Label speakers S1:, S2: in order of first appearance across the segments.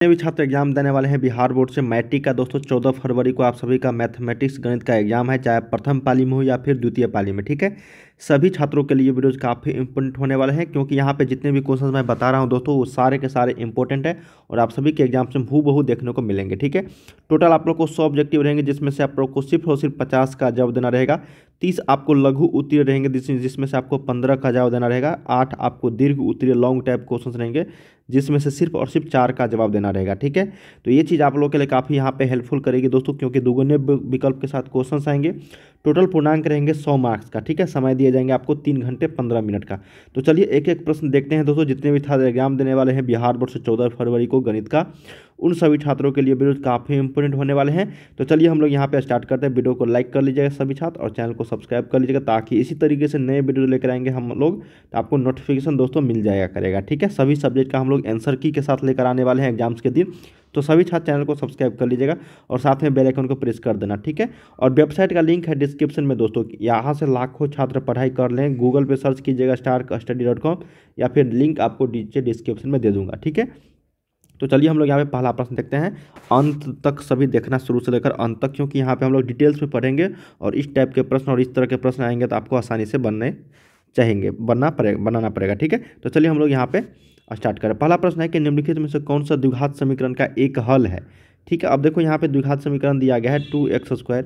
S1: भी छात्र एग्जाम देने वाले हैं बिहार बोर्ड से मैट्रिक का दोस्तों 14 फरवरी को आप सभी का मैथमेटिक्स गणित का एग्जाम है, चाहे प्रथम पाली में हो या फिर द्वितीय पाली में। ठीक है, सभी छात्रों के लिए वीडियोज काफ़ी इंपॉर्टेंट होने वाले हैं, क्योंकि यहाँ पे जितने भी क्वेश्चंस मैं बता रहा हूँ दोस्तों वो सारे के सारे इंपॉर्टेंट है और आप सभी के एग्जाम से हूबहू देखने को मिलेंगे। ठीक है, टोटल आप लोग को 100 ऑब्जेक्टिव रहेंगे, जिसमें से आप लोग को सिर्फ और सिर्फ 50 का जवाब देना रहेगा। 30 आपको लघु उत्तरीय रहेंगे, जिसमें से आपको 15 का जवाब देना रहेगा। 8 आपको दीर्घ उत्तरीय लॉन्ग टाइप क्वेश्चन रहेंगे, जिसमें से सिर्फ और सिर्फ 4 का जवाब देना रहेगा। ठीक है, तो ये चीज़ आप लोगों के लिए काफ़ी यहाँ पे हेल्पफुल करेगी दोस्तों, क्योंकि दुगुने विकल्प के साथ क्वेश्चंस आएंगे। टोटल पूर्णांक रहेंगे 100 मार्क्स का। ठीक है, समय दिए जाएंगे आपको 3 घंटे 15 मिनट का। तो चलिए एक एक प्रश्न देखते हैं दोस्तों। जितने भी छात्र एग्जाम देने वाले हैं बिहार बोर्ड से 14 फरवरी को गणित का, उन सभी छात्रों के लिए वीडियो काफ़ी इंपॉर्टेंट होने वाले हैं। तो चलिए हम लोग यहाँ पे स्टार्ट करते हैं। वीडियो को लाइक कर लीजिएगा सभी छात्र और चैनल को सब्सक्राइब कर लीजिएगा, ताकि इसी तरीके से नए वीडियो लेकर आएंगे हम लोग तो आपको नोटिफिकेशन दोस्तों मिल जाएगा करेगा। ठीक है, सभी सब्जेक्ट का हम लोग आंसर की के साथ लेकर आने वाले हैं एग्जाम्स के दिन। तो सभी छात्र चैनल को सब्सक्राइब कर लीजिएगा और साथ में बेल आइकन को प्रेस कर देना। ठीक है, और वेबसाइट का लिंक है डिस्क्रिप्शन में दोस्तों, यहाँ से लाखों छात्र पढ़ाई कर लें। गूगल पे सर्च कीजिएगा starstudy.com या फिर लिंक आपको नीचे डिस्क्रिप्शन में दे दूंगा। ठीक है, तो चलिए हम लोग यहाँ पे पहला प्रश्न देखते हैं। अंत तक सभी देखना, शुरू से लेकर अंत तक, क्योंकि यहाँ पे हम लोग डिटेल्स में पढ़ेंगे और इस टाइप के प्रश्न और इस तरह के प्रश्न आएंगे तो आपको आसानी से बनाना पड़ेगा। ठीक है, तो चलिए हम लोग यहाँ पे स्टार्ट करें। पहला प्रश्न है कि निम्नलिखित में से कौन सा द्विघात समीकरण का एक हल है। ठीक है, अब देखो यहाँ पे द्विघात समीकरण दिया गया है 2x²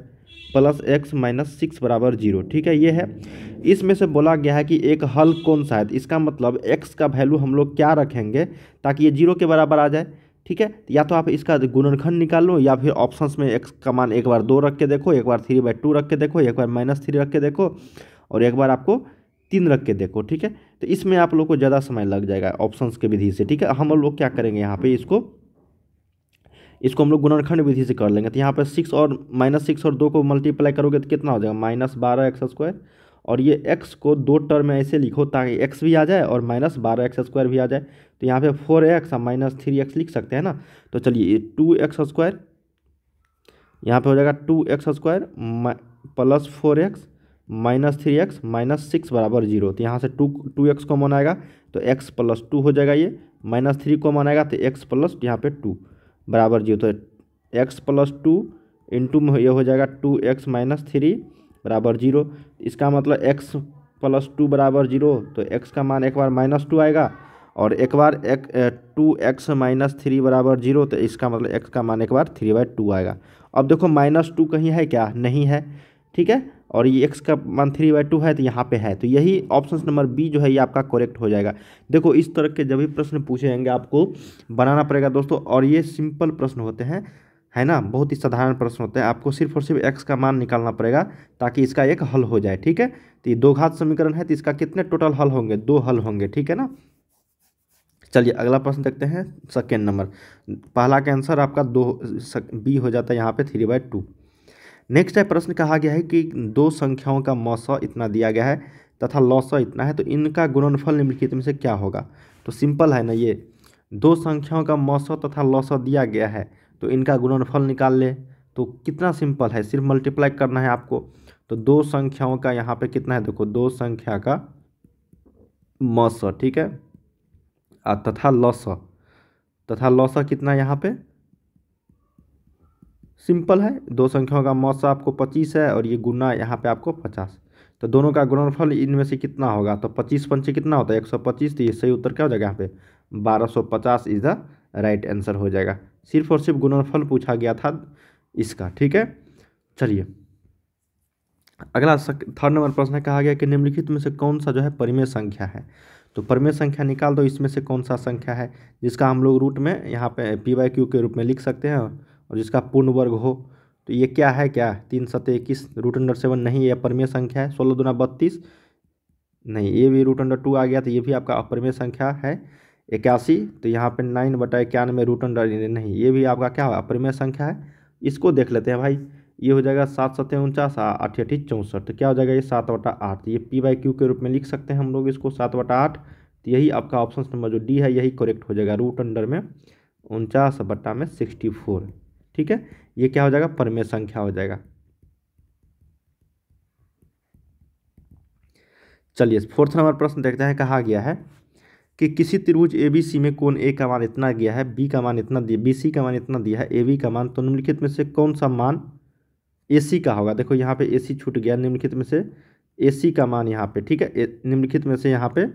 S1: प्लस x माइनस 6 बराबर 0। ठीक है, ये है। इसमें से बोला गया है कि एक हल कौन सा है। इसका मतलब x का वैल्यू हम लोग क्या रखेंगे ताकि ये 0 के बराबर आ जाए। ठीक है, या तो आप इसका गुणनखंड निकाल लो, या फिर ऑप्शंस में x का मान एक बार 2 रख के देखो, एक बार 3/2 रख के देखो, एक बार -3 रख के देखो और एक बार आपको 3 रख के देखो। ठीक है, तो इसमें आप लोग को ज़्यादा समय लग जाएगा ऑप्शंस के विधि से। ठीक है, हम लोग क्या करेंगे यहाँ पे इसको हम लोग गुणनखंड विधि से कर लेंगे। तो यहाँ पे 6 और -6 और 2 को मल्टीप्लाई करोगे तो कितना हो जाएगा -12x²। और ये x को 2 टर्म में ऐसे लिखो ताकि x भी आ जाए और -12x² भी आ जाए। तो यहाँ पे 4x और -3x लिख सकते हैं ना। तो चलिए 2x² यहाँ पे हो जाएगा 2x² प्लस 4x -3x -6 बराबर 0। तो यहाँ से 2x को मनाएगा तो x + 2 हो जाएगा। ये -3 को मनाएगा तो x प्लस यहाँ पे 2 बराबर 0। तो x + 2 इंटू में ये हो जाएगा 2x - 3 बराबर 0। इसका मतलब x + 2 बराबर 0। तो x का मान एक बार -2 आएगा और एक बार 2x - 3 बराबर 0। तो इसका मतलब x का मान एक बार 3/2 आएगा। अब देखो -2 कहीं है क्या, नहीं है। ठीक है, और ये x का मान 3/2 है तो यहाँ पे है। तो यही ऑप्शन नंबर बी जो है ये आपका करेक्ट हो जाएगा। देखो इस तरह के जब भी प्रश्न पूछे जाएंगे आपको बनाना पड़ेगा दोस्तों, और ये सिंपल प्रश्न होते हैं, है ना, बहुत ही साधारण प्रश्न होते हैं। आपको सिर्फ और सिर्फ x का मान निकालना पड़ेगा ताकि इसका एक हल हो जाए। ठीक है, तो ये 2 घात समीकरण है तो इसका कितने टोटल हल होंगे, 2 हल होंगे। ठीक है ना, चलिए अगला प्रश्न देखते हैं। सेकेंड नंबर, पहला का आंसर आपका 2 बी हो जाता है यहाँ पे 3/2। नेक्स्ट है प्रश्न, कहा गया है कि 2 संख्याओं का मौसा इतना दिया गया है तथा लौसा इतना है, तो इनका गुणनफल निम्नलिखित में से क्या होगा। तो सिंपल है ना, ये 2 संख्याओं का मौसा तथा लौसा दिया गया है तो इनका गुणनफल निकाल ले। तो कितना सिंपल है, सिर्फ मल्टीप्लाई करना है आपको। तो 2 संख्याओं का यहाँ पे कितना है, देखो 2 संख्या का मौसा, ठीक है, तथा लौसा कितना है यहाँ पे, सिंपल है। 2 संख्याओं का मौसा आपको 25 है और ये गुना यहाँ पे आपको 50। तो दोनों का गुणनफल इनमें से कितना होगा, तो 25 पंचे कितना होता है 125। तो ये सही उत्तर क्या हो जाएगा यहाँ पे 1250 इज द राइट आंसर हो जाएगा। सिर्फ और सिर्फ गुणनफल पूछा गया था इसका। ठीक है, चलिए अगला थर्ड नंबर प्रश्न कहा गया कि निम्नलिखित में से कौन सा जो है परिमेय संख्या है। तो परिमेय संख्या निकाल दो, इसमें से कौन सा संख्या है जिसका हम लोग रूट में यहाँ पे p/q के रूप में लिख सकते हैं और जिसका पूर्ण वर्ग हो। तो ये क्या है, क्या 3 × 7 = 21, √7 नहीं, ये परिमेय संख्या है। 16 × 2 = 32 नहीं, ये भी √2 आ गया तो ये भी आपका अपरिमेय संख्या है। 81, तो यहाँ पे 9/91 √, नहीं, ये भी आपका क्या है अपरिमेय संख्या है। इसको देख लेते हैं भाई, ये हो जाएगा 7 × 7 = 49, 8 × 8 = 64। तो क्या हो जाएगा ये 7/8। ये p/q के रूप में लिख सकते हैं हम लोग इसको 7/8। तो यही आपका ऑप्शन नंबर जो डी है यही करेक्ट हो जाएगा, √49/64। ठीक है, ये क्या हो जाएगा परिमेय संख्या हो जाएगा। चलिए फोर्थ नंबर प्रश्न देखते हैं। कहा गया है कि किसी त्रिभुज ABC में कोण A का मान इतना गया है, B का मान इतना दिया, BC का मान इतना दिया है, AB का मान, तो निम्नलिखित में से कौन सा मान AC का होगा। देखो यहाँ पे AC छूट गया, निम्नलिखित में से AC का मान यहाँ पे, ठीक है, निम्नलिखित में से यहाँ पे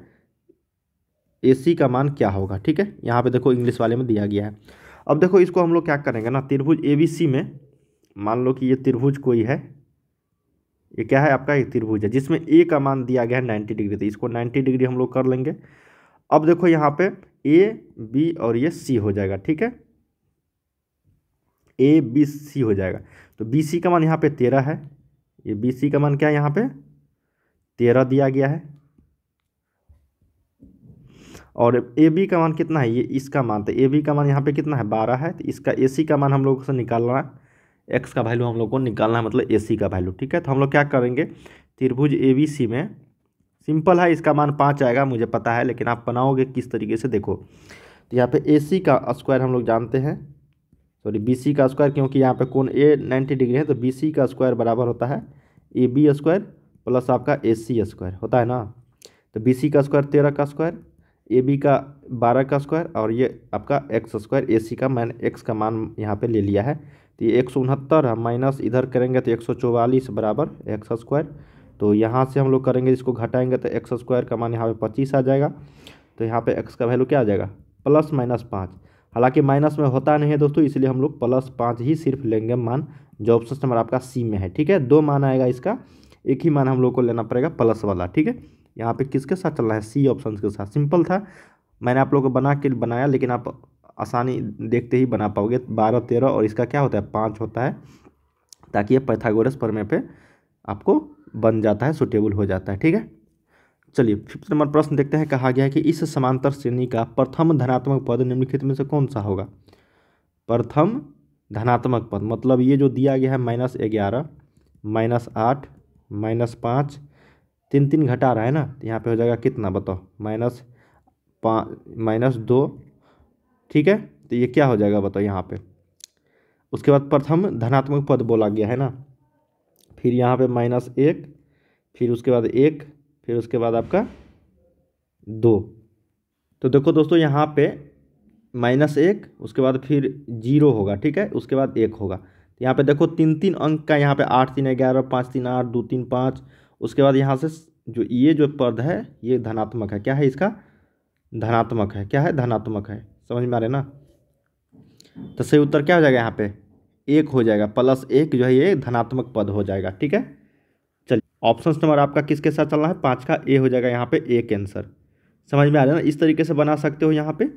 S1: AC का मान क्या होगा, ठीक है। यहाँ पे देखो इंग्लिश वाले में दिया गया है। अब देखो इसको हम लोग क्या करेंगे ना, त्रिभुज ABC में मान लो कि ये त्रिभुज कोई है, ये क्या है आपका, ये त्रिभुज है जिसमें A का मान दिया गया है 90 डिग्री, तो इसको 90 डिग्री हम लोग कर लेंगे। अब देखो यहाँ पे A B और ये C हो जाएगा, ठीक है, A B C हो जाएगा। तो BC का मान यहाँ पे 13 है, ये BC का मान क्या है यहाँ पे 13 दिया गया है, और AB का मान कितना है, ये इसका मान, तो AB का मान यहाँ पे कितना है 12 है, तो इसका AC का मान हम लोग से निकालना है, X का वैल्यू हम लोग को निकालना है, मतलब AC का वैल्यू, ठीक है। तो हम लोग क्या करेंगे, त्रिभुज ABC में सिंपल है, इसका मान 5 आएगा मुझे पता है, लेकिन आप बनाओगे किस तरीके से देखो। तो यहाँ पे AC का स्क्वायर हम लोग जानते हैं, सॉरी BC का स्क्वायर, क्योंकि यहाँ पे कोण A 90 डिग्री है, तो BC का स्क्वायर बराबर होता है AB स्क्वायर प्लस आपका AC स्क्वायर होता है ना। तो BC का स्क्वायर 13 का स्क्वायर, AB का 12 का स्क्वायर, और ये आपका X स्क्वायर, AC का मैंने X का मान यहाँ पे ले लिया है, तो ये 169 है, माइनस इधर करेंगे तो 144 बराबर X स्क्वायर। तो यहाँ से हम लोग करेंगे, इसको घटाएंगे तो X स्क्वायर का मान यहाँ पे 25 आ जाएगा। तो यहाँ पे X का वैल्यू क्या आ जाएगा +-5, हालांकि माइनस में होता नहीं है दोस्तों, इसलिए हम लोग +5 ही सिर्फ लेंगे मान, जो ऑप्शन नंबर आपका C में है, ठीक है। 2 मान आएगा इसका, एक ही मान हम लोग को लेना पड़ेगा प्लस वाला, ठीक है। यहाँ पे किसके साथ चल रहा है, C ऑप्शन के साथ। सिंपल था, मैंने आप लोग को बनाया, लेकिन आप आसानी देखते ही बना पाओगे। 12 13 और इसका क्या होता है 5 होता है, ताकि ये पाइथागोरस प्रमेय पे आपको बन जाता है, सुटेबल हो जाता है, ठीक है। चलिए 5th नंबर प्रश्न देखते हैं। कहा गया है कि इस समांतर श्रेणी का प्रथम धनात्मक पद निम्नलिखित में से कौन सा होगा। प्रथम धनात्मक पद मतलब ये जो दिया गया है -11 -8 -5, 3 घटा रहा है ना, तो यहाँ पे हो जाएगा कितना बताओ -2, ठीक है। तो ये क्या हो जाएगा बताओ यहाँ पे। उसके बाद प्रथम धनात्मक पद बोला गया है ना, फिर यहाँ पे -1, फिर उसके बाद 1, फिर उसके बाद आपका 2। तो देखो दोस्तों यहाँ पे -1, उसके बाद फिर 0 होगा, ठीक है, उसके बाद 1 होगा। तो यहाँ पे देखो 3 अंक का, यहाँ पे 8 3 11 5 3 8 2 3 5, उसके बाद यहाँ से जो ये जो पद है ये धनात्मक है, क्या है इसका धनात्मक है, क्या है धनात्मक है, समझ में आ रहे ना। तो सही उत्तर क्या हो जाएगा यहाँ पे 1 हो जाएगा, +1 जो है ये धनात्मक पद हो जाएगा, ठीक है। चलिए ऑप्शन नंबर आपका किसके साथ चलना है, 5 का A हो जाएगा यहाँ पे एक आंसर। समझ में आ रहा है ना, इस तरीके से बना सकते हो यहाँ पे।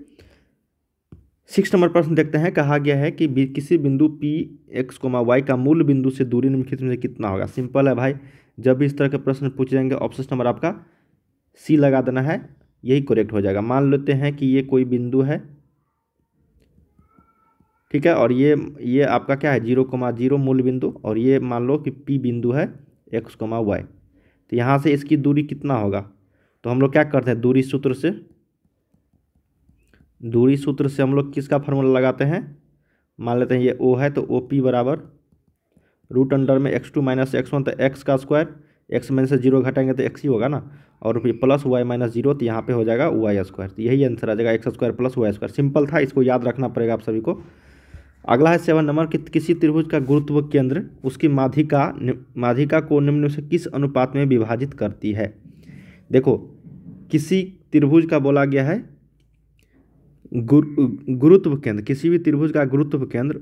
S1: 6 नंबर प्रश्न देखते हैं। कहा गया है कि किसी बिंदु P x, y का मूल बिंदु से दूरी निम्नलिखित में से कितना होगा। सिंपल है भाई, जब भी इस तरह के प्रश्न पूछे जाएंगे ऑप्शन नंबर आपका C लगा देना है, यही करेक्ट हो जाएगा। मान लेते हैं कि ये कोई बिंदु है, ठीक है, और ये आपका क्या है 0,0 मूल बिंदु, और ये मान लो कि P बिंदु है x, y। तो यहाँ से इसकी दूरी कितना होगा, तो हम लोग क्या करते हैं दूरी सूत्र से हम लोग किसका फार्मूला लगाते हैं। मान लेते हैं ये O है, तो OP बराबर √अंडर में x2 - x1, तो x का स्क्वायर, x में से 0 घटाएंगे तो x ही होगा ना, और फिर प्लस y - 0, तो यहाँ पे हो जाएगा y स्क्वायर। तो यही आंसर आ जाएगा x square + y square. Simple था, इसको याद रखना पड़ेगा आप सभी को। अगला है 7 नंबर कि किसी त्रिभुज का गुरुत्व केंद्र उसकी माध्यिका को निम्न से किस अनुपात में विभाजित करती है। देखो किसी त्रिभुज का बोला गया है गुरुत्व केंद्र, किसी भी त्रिभुज का गुरुत्व केंद्र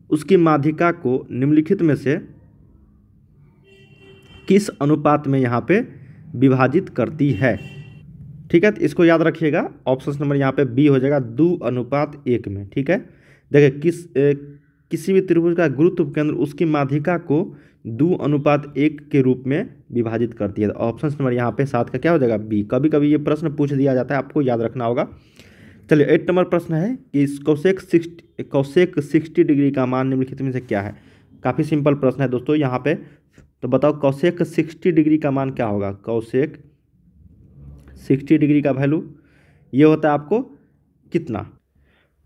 S1: उसकी माध्यिका को निम्नलिखित में से किस अनुपात में यहाँ पे विभाजित करती है, ठीक है। तो इसको याद रखिएगा, ऑप्शन नंबर यहाँ पे B हो जाएगा 2:1 में, ठीक है। देखिए किसी भी त्रिभुज का गुरुत्व केंद्र उसकी माध्यिका को 2:1 के रूप में विभाजित करती है। ऑप्शन नंबर यहाँ पे 7 का क्या हो जाएगा B। कभी कभी ये प्रश्न पूछ दिया जाता है, आपको याद रखना होगा। चलिए 8 नंबर प्रश्न है कि कोसेक 60 डिग्री का मान निम्नलिखित में से क्या है। काफ़ी सिंपल प्रश्न है दोस्तों यहाँ पे। तो बताओ कोसेक 60 डिग्री का मान क्या होगा। कोसेक 60 डिग्री का वैल्यू ये होता है आपको कितना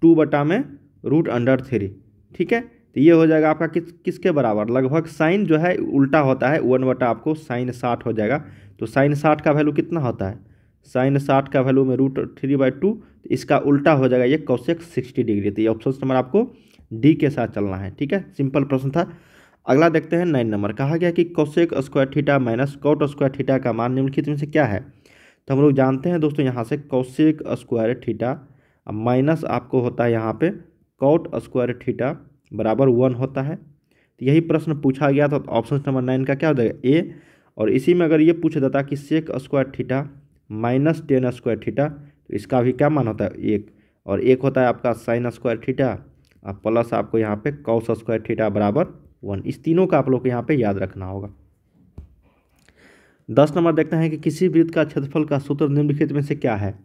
S1: 2/√3, ठीक है। तो ये हो जाएगा आपका किसके बराबर, लगभग साइन जो है उल्टा होता है 1 बटा आपको साइन 60 हो जाएगा। तो साइन 60 का वैल्यू कितना होता है साइन 60 का वैल्यू में √3/2, तो इसका उल्टा हो जाएगा ये कोसेक 60 डिग्री। तो ये ऑप्शन नंबर आपको डी के साथ चलना है। ठीक है, सिंपल प्रश्न था। अगला देखते हैं 9 नंबर। कहा गया कि cosec square theta minus cot square theta का मान निम्नलिखित में से क्या है। तो हम लोग जानते हैं दोस्तों यहाँ से कोसेक स्क्वायर थीटा माइनस आपको होता है यहाँ पे कॉट स्क्वायर थीटा बराबर 1 होता है। तो यही प्रश्न पूछा गया था। तो ऑप्शन नंबर 9 का क्या हो जाएगा ए। और इसी में अगर ये पूछ देता कि sec square theta minus tan square theta, तो इसका भी क्या मान होता है 1, और 1 होता है आपका साइन स्क्वायर थीटा और प्लस आपको यहाँ पे कॉस स्क्वायर थीटा बराबर 1। इस तीनों का आप लोग को यहाँ पे याद रखना होगा। 10 नंबर देखते हैं कि किसी वृत्त का क्षेत्रफल का सूत्र निम्नलिखित में से क्या है।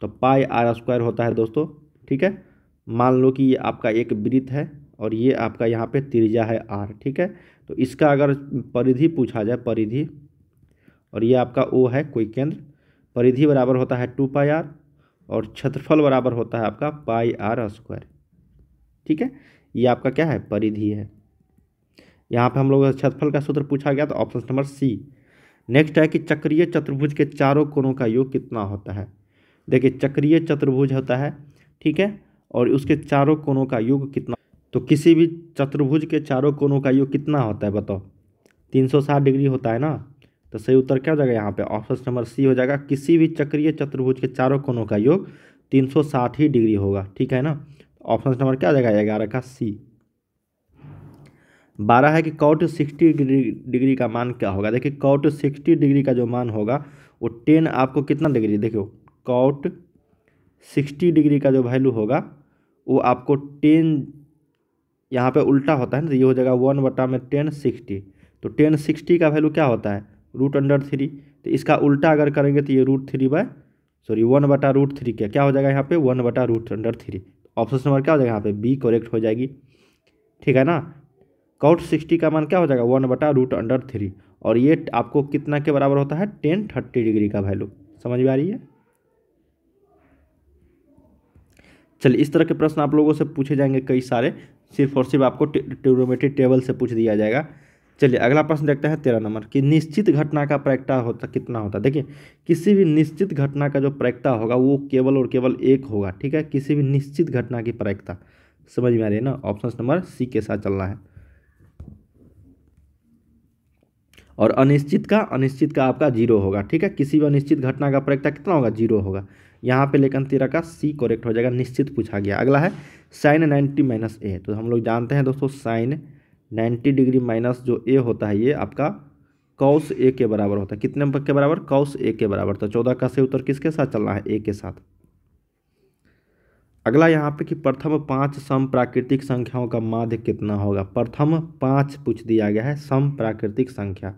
S1: तो पाई आर स्क्वायर होता है दोस्तों। ठीक है, मान लो कि ये आपका एक वृत्त है और ये आपका यहाँ पे त्रिज्या है आर। ठीक है, तो इसका अगर परिधि पूछा जाए, परिधि, और ये आपका ओ है कोई केंद्र, परिधि बराबर होता है 2πr और क्षेत्रफल बराबर होता है आपका पाई आर स्क्वायर। ठीक है, ये आपका क्या है परिधि है। यहाँ पे हम लोग क्षेत्रफल का सूत्र पूछा गया तो ऑप्शन नंबर सी। नेक्स्ट है कि चक्रीय चतुर्भुज के चारों कोणों का योग कितना होता है। देखिए चक्रीय चतुर्भुज होता है, ठीक है, और उसके चारों कोणों का योग कितना। तो किसी भी चतुर्भुज के चारों कोणों का योग कितना होता है बताओ, 360 डिग्री होता है ना। तो सही उत्तर क्या हो जाएगा यहाँ पे ऑप्शन नंबर सी हो जाएगा। किसी भी चक्रीय चतुर्भुज के चारों कोणों का योग 360 ही डिग्री होगा। ठीक है ना, ऑप्शन नंबर क्या हो जाएगा 11 का सी। 12 है कि कॉट 60 डिग्री का मान क्या होगा। देखिए कॉट 60 डिग्री का जो मान होगा वो 10 आपको कितना डिग्री, देखो कॉट 60 डिग्री का जो वैल्यू होगा वो आपको 10 यहाँ पे उल्टा होता है ना, तो ये हो जाएगा 1/10 60। तो 10 60 का वैल्यू क्या होता है √3। तो इसका उल्टा अगर करेंगे तो ये √1/√3 क्या हो जाएगा यहाँ पे 1/√3। ऑप्शन नंबर क्या हो जाएगा यहाँ पे बी करेक्ट हो जाएगी। ठीक है ना, कॉट 60 का मान क्या हो जाएगा 1/√3 और ये आपको कितना के बराबर होता है 1030 डिग्री का वैल्यू। समझ में आ रही है। चलिए इस तरह के प्रश्न आप लोगों से पूछे जाएंगे कई सारे, सिर्फ और सिर्फ आपको ट्रिग्नोमेट्री टेबल से पूछ दिया जाएगा। चलिए अगला प्रश्न देखते हैं 13 नंबर कि निश्चित घटना का प्रायिकता होता कितना होता है। देखिए किसी भी निश्चित घटना का जो प्रायिकता होगा वो केवल और केवल 1 होगा। ठीक है, किसी भी निश्चित घटना की प्रायिकता, समझ में आ रही है ना, ऑप्शन नंबर सी के साथ चलना है। और अनिश्चित का आपका 0 होगा। ठीक है, किसी भी अनिश्चित घटना का प्रायिकता कितना होगा 0 होगा। यहाँ पे लेकिन 13 का सी करेक्ट हो जाएगा, निश्चित पूछा गया। अगला है साइन 90 माइनस ए। तो हम लोग जानते हैं दोस्तों साइन 90 डिग्री माइनस जो ए होता है ये आपका कॉस ए के बराबर होता है। कितने नंबर के बराबर, कॉस ए के बराबर। तो 14 का सही उत्तर किसके साथ चलना है, ए के साथ। अगला यहाँ पे कि प्रथम 5 सम प्राकृतिक संख्याओं का माध्य कितना होगा। प्रथम 5 पूछ दिया गया है सम प्राकृतिक संख्या।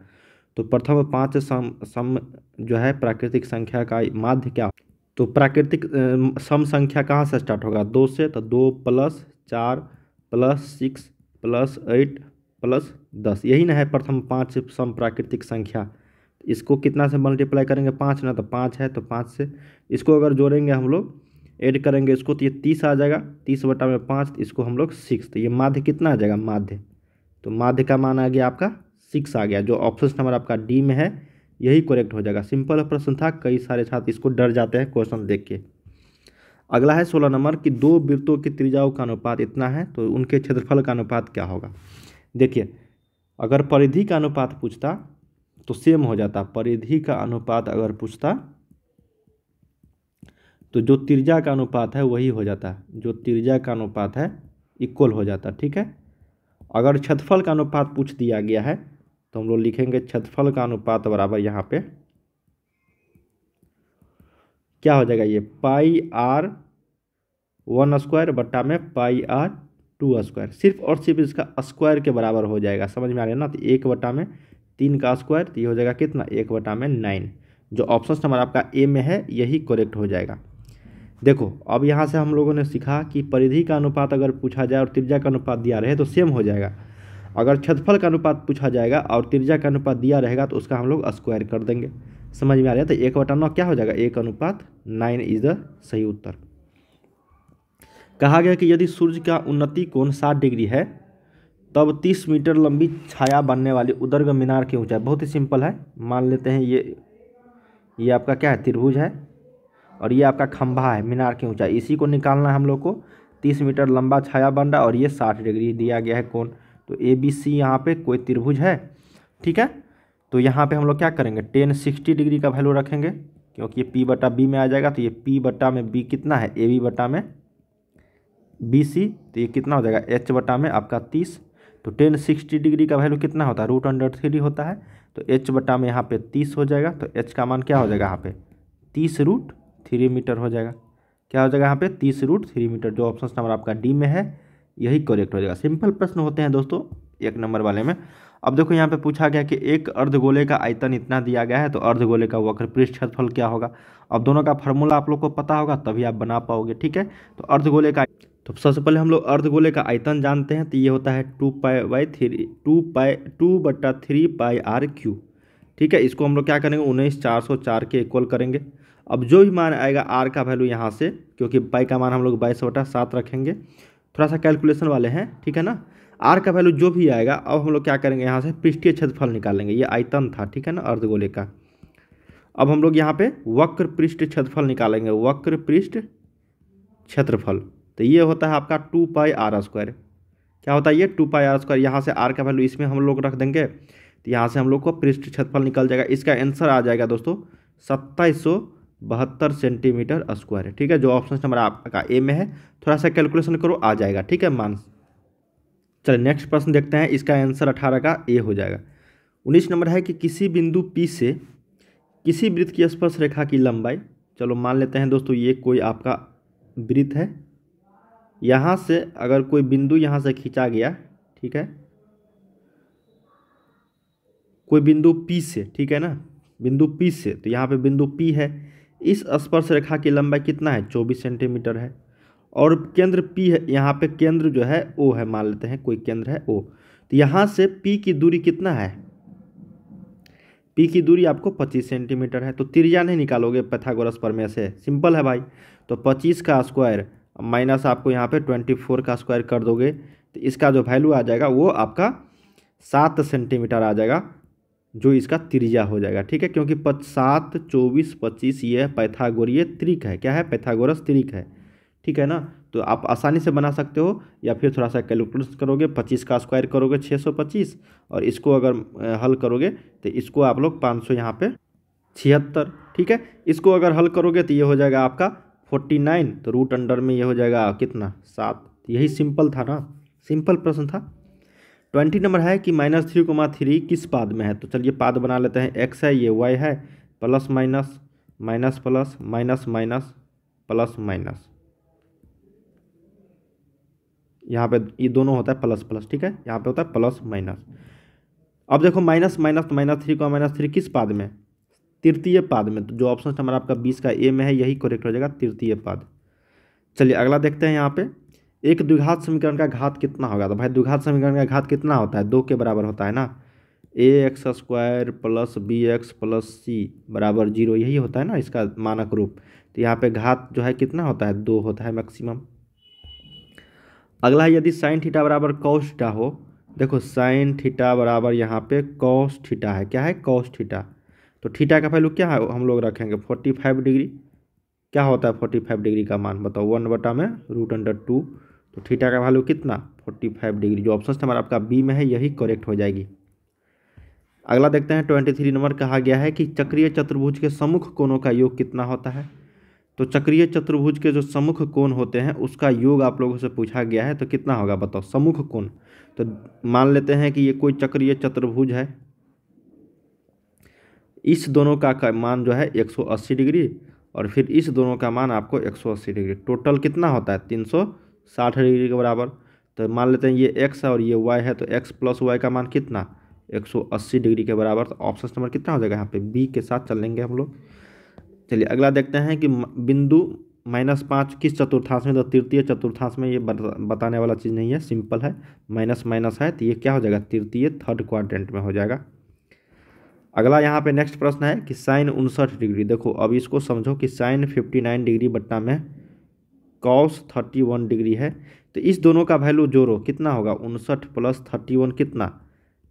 S1: तो प्रथम 5 सम जो है प्राकृतिक संख्या का माध्य क्या। तो प्राकृतिक सम संख्या कहाँ से स्टार्ट होगा 2 से। तो 2 + 4 + 6 + 8 + 10, यही ना है प्रथम 5 सम प्राकृतिक संख्या। इसको कितना से मल्टीप्लाई करेंगे 5 ना, तो 5 है तो 5 से इसको अगर जोड़ेंगे हम लोग ऐड करेंगे इसको तो ये 30 आ जाएगा। 30/5 इसको हम लोग 6, तो ये माध्य कितना आ जाएगा माध्य। तो माध्य का मान आ गया आपका 6 आ गया। जो ऑप्शन नंबर आपका डी में है यही करेक्ट हो जाएगा। सिंपल प्रश्न था, कई सारे छात्र इसको डर जाते हैं क्वेश्चन देख के। अगला है 16 नंबर कि 2 वृत्तों की त्रिज्याओं का अनुपात इतना है तो उनके क्षेत्रफल का अनुपात क्या होगा। देखिए अगर परिधि का अनुपात पूछता तो सेम हो जाता। परिधि का अनुपात अगर पूछता तो जो त्रिज्या का अनुपात है वही हो जाता, जो त्रिज्या का अनुपात है इक्वल हो जाता। ठीक है, अगर क्षेत्रफल का अनुपात पूछ दिया गया है तो हम लोग लिखेंगे क्षेत्रफल का अनुपात बराबर यहाँ पे क्या हो जाएगा, ये πr1² बट्टा में πr2², सिर्फ और सिर्फ इसका स्क्वायर के बराबर हो जाएगा। समझ में आ रहा है ना। तो 1/3 का स्क्वायर, तो ये हो जाएगा कितना 1/9। जो ऑप्शन नंबर आपका ए में है यही करेक्ट हो जाएगा। देखो अब यहाँ से हम लोगों ने सीखा कि परिधि का अनुपात अगर पूछा जाए और त्रिज्या का अनुपात दिया रहे तो सेम हो जाएगा। अगर क्षेत्रफल का अनुपात पूछा जाएगा और त्रिज्या का अनुपात दिया रहेगा तो उसका हम लोग स्क्वायर कर देंगे। समझ में आ रहा है। तो 1/9 क्या हो जाएगा 1/9 इज द सही उत्तर। कहा गया कि यदि सूर्य का उन्नति कोण 60 डिग्री है तब 30 मीटर लंबी छाया बनने वाली उदर्ग मीनार की ऊंचाई, बहुत ही सिंपल है, मान लेते हैं ये ये आपका क्या है, त्रिभुज है, और ये आपका खंभा है, मीनार की ऊंचाई, इसी को निकालना है हम लोग को। 30 मीटर लंबा छाया बन रहा है और ये 60 डिग्री दिया गया है कोण। तो ए बी सी यहाँ पे कोई त्रिभुज है, ठीक है। तो यहाँ पे हम लोग क्या करेंगे, टेन 60 डिग्री का वैल्यू रखेंगे, क्योंकि ये पी बटा बी में आ जाएगा। तो ये पी बटा में बी कितना है, ए बी बटा में बी सी, तो ये कितना हो जाएगा, एच बटा में आपका 30। तो टेन 60 डिग्री का वैल्यू कितना होता है, √3 होता है। तो एच बटा में यहाँ पे 30 हो जाएगा। तो एच का मान क्या हो जाएगा यहाँ पे, 30√3 मीटर हो जाएगा। क्या हो जाएगा यहाँ पे, 30√3 मीटर। जो ऑप्शन नंबर आपका डी में है यही करेक्ट हो जाएगा। सिंपल प्रश्न होते हैं दोस्तों 1 नंबर वाले में। अब देखो यहाँ पे पूछा गया कि एक अर्धगोले का आयतन इतना दिया गया है, तो अर्धगोले का वक्र पृष्ठ क्षेत्रफल क्या होगा। अब दोनों का फार्मूला आप लोग को पता होगा तभी आप बना पाओगे, ठीक है। तो अर्धगोले का, तो सबसे पहले हम लोग अर्धगोले का आयतन जानते हैं। तो ये होता है 2π/3πr3, ठीक है। इसको हम लोग क्या करेंगे, 19,404 के इक्वल करेंगे। अब जो भी मान आएगा आर का वैल्यू यहाँ से, क्योंकि पाई का मान हम लोग 22/7 रखेंगे, थोड़ा सा कैलकुलेशन वाले हैं, ठीक है ना। आर का वैल्यू जो भी आएगा, अब हम लोग क्या करेंगे, यहाँ से पृष्ठीय क्षेत्रफल निकालेंगे। ये आयतन था, ठीक है ना, अर्धगोले का। अब हम लोग यहाँ पे वक्र पृष्ठ क्षेत्रफल निकालेंगे, वक्र पृष्ठ क्षेत्रफल। तो ये होता है आपका 2πr²। क्या होता है ये, 2πr²। यहाँ से आर का वैल्यू इसमें हम लोग रख देंगे, तो यहाँ से हम लोग को पृष्ठ क्षेत्रफल निकल जाएगा। इसका आंसर आ जाएगा दोस्तों 2772 सेंटीमीटर स्क्वायर, ठीक है। जो ऑप्शन नंबर आपका ए में है, थोड़ा सा कैलकुलेशन करो, आ जाएगा, ठीक है मान। चलिए नेक्स्ट प्रश्न देखते हैं। इसका आंसर 18 का ए हो जाएगा। 19 नंबर है कि किसी बिंदु पी से किसी वृत्त की स्पर्श रेखा की लंबाई, चलो मान लेते हैं दोस्तों ये कोई आपका वृत्त है। यहाँ से अगर कोई बिंदु यहाँ से खींचा गया, ठीक है, कोई बिंदु पी से, ठीक है ना, बिंदु पी से, तो यहाँ पे बिंदु पी है। इस स्पर्श रेखा की लंबाई कितना है, 24 सेंटीमीटर है। और केंद्र पी है, यहाँ पे केंद्र जो है ओ है, मान लेते हैं कोई केंद्र है ओ। तो यहाँ से पी की दूरी कितना है, पी की दूरी आपको 25 सेंटीमीटर है। तो त्रिज्या नहीं निकालोगे पाइथागोरस प्रमेय से, सिंपल है भाई। तो 25 का स्क्वायर माइनस आपको यहाँ पे 24 का स्क्वायर कर दोगे, तो इसका जो वैल्यू आ जाएगा वो आपका 7 सेंटीमीटर आ जाएगा, जो इसका त्रिज्या हो जाएगा, ठीक है। क्योंकि 7, 24, 25 ये पाइथागोरीय त्रिक है, क्या है, पाइथागोरस त्रिक है, ठीक है ना। तो आप आसानी से बना सकते हो, या फिर थोड़ा सा कैलकुलेट करोगे, 25 का स्क्वायर करोगे 625, और इसको अगर हल करोगे तो इसको आप लोग 500 यहाँ पे 76, ठीक है। इसको अगर हल करोगे तो ये हो जाएगा आपका 49, तो रूट अंडर में ये हो जाएगा कितना, 7। यही सिंपल था ना, सिंपल प्रश्न था। 20 नंबर है कि -3,3 किस पाद में है। तो चलिए पाद बना लेते हैं। एक्स है, ये वाई है, plus minus, minus plus, minus minus, plus minus, यहाँ पे ये दोनों होता है प्लस प्लस, ठीक है। यहाँ पे होता है प्लस माइनस। अब देखो माइनस माइनस -3 का -3 किस पाद में, तृतीय पाद में। तो जो ऑप्शन नंबर आपका 20 का ए में है यही करेक्ट हो जाएगा, तृतीय पाद। चलिए अगला देखते हैं। यहाँ पे एक द्विघात समीकरण का घात कितना होगा। तो भाई द्विघात समीकरण का घात कितना होता है, 2 के बराबर होता है ना। ax² + bx + c = 0, यही होता है ना इसका मानक रूप। तो यहाँ पे घात जो है कितना होता है, 2 होता है मैक्सिमम। अगला है यदि sin थीटा बराबर cos थीटा हो। देखो sin थीटा बराबर यहाँ पे cos थीटा है, क्या है, cos थीटा। तो थीटा का वैल्यू क्या है, हम लोग रखेंगे 45 डिग्री। क्या होता है 45 डिग्री का मान, बताओ, 1/√2। तो थीटा का वैल्यू कितना, 45 डिग्री। जो ऑप्शन नंबर आपका बी में है यही करेक्ट हो जाएगी। अगला देखते हैं 23 नंबर। कहा गया है कि चक्रीय चतुर्भुज के सम्मुख कोणों का योग कितना होता है। तो चक्रीय चतुर्भुज के जो सम्मुख कोण होते हैं उसका योग आप लोगों से पूछा गया है, तो कितना होगा बताओ, सम्मुख कोण। तो मान लेते हैं कि ये कोई चक्रीय चतुर्भुज है, इस दोनों का मान जो है 180 डिग्री, और फिर इस दोनों का मान आपको 180 डिग्री, टोटल कितना होता है 360 डिग्री के बराबर। तो मान लेते हैं ये x है और ये y है, तो x + y का मान कितना, 180 डिग्री के बराबर। तो ऑप्शन नंबर कितना हो जाएगा, यहाँ पे बी के साथ चलेंगे हम लोग। चलिए अगला देखते हैं कि बिंदु -5 किस चतुर्थांश में। तो तृतीय चतुर्थांश में, ये बताने वाला चीज़ नहीं है, सिंपल है, माइनस माइनस है, तो ये क्या हो जाएगा, तृतीय थर्ड क्वाड्रेंट में हो जाएगा। अगला यहाँ पे नेक्स्ट प्रश्न है कि sin 59 डिग्री। देखो अब इसको समझो कि sin 59 डिग्री बट्टा में cos 31 डिग्री है। तो इस दोनों का वैल्यू जोड़ो, कितना होगा, 59 + 31 कितना,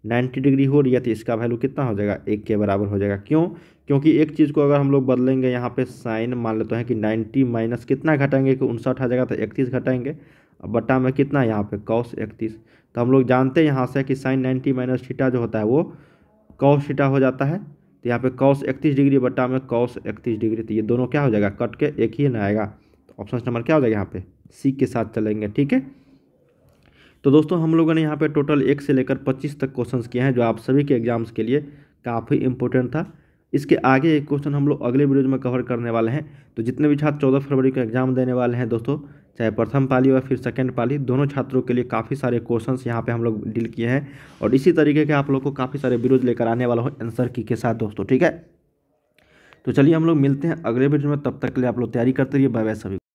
S1: 90 डिग्री हो रही है तो इसका वैल्यू कितना हो जाएगा, 1 के बराबर हो जाएगा। क्यों? क्योंकि एक चीज़ को अगर हम लोग बदलेंगे यहाँ पे साइन मान लेते हैं कि 90 माइनस कितना घटाएंगे कि 59 आ जाएगा तो 31 घटाएंगे, अब बटा में कितना यहाँ पे cos 31। तो हम लोग जानते हैं यहाँ से कि साइन 90 माइनस थीटा जो होता है वो cos थीटा हो जाता है। तो यहाँ पे cos 31 डिग्री बटा में cos 31 डिग्री, तो ये दोनों क्या हो जाएगा, कट के एक ही ना आएगा। तो ऑप्शन नंबर क्या हो जाएगा यहाँ पे, सी के साथ चलेंगे। ठीक है, तो दोस्तों हम लोगों ने यहाँ पे टोटल 1 से लेकर 25 तक क्वेश्चंस किए हैं जो आप सभी के एग्जाम्स के लिए काफ़ी इंपॉर्टेंट था। इसके आगे एक क्वेश्चन हम लोग अगले वीडियो में कवर करने वाले हैं। तो जितने भी छात्र 14 फरवरी का एग्जाम देने वाले हैं दोस्तों, चाहे प्रथम पाली और फिर सेकेंड पाली, दोनों छात्रों के लिए काफ़ी सारे क्वेश्चंस यहाँ पे हम लोग डील किए हैं और इसी तरीके के आप लोग को काफ़ी सारे वीडियोज लेकर आने वाला हूँ आंसर की के साथ दोस्तों। ठीक है, तो चलिए हम लोग मिलते हैं अगले वीडियो में, तब तक के लिए आप लोग तैयारी करते रहिए। बाय बाय सभी।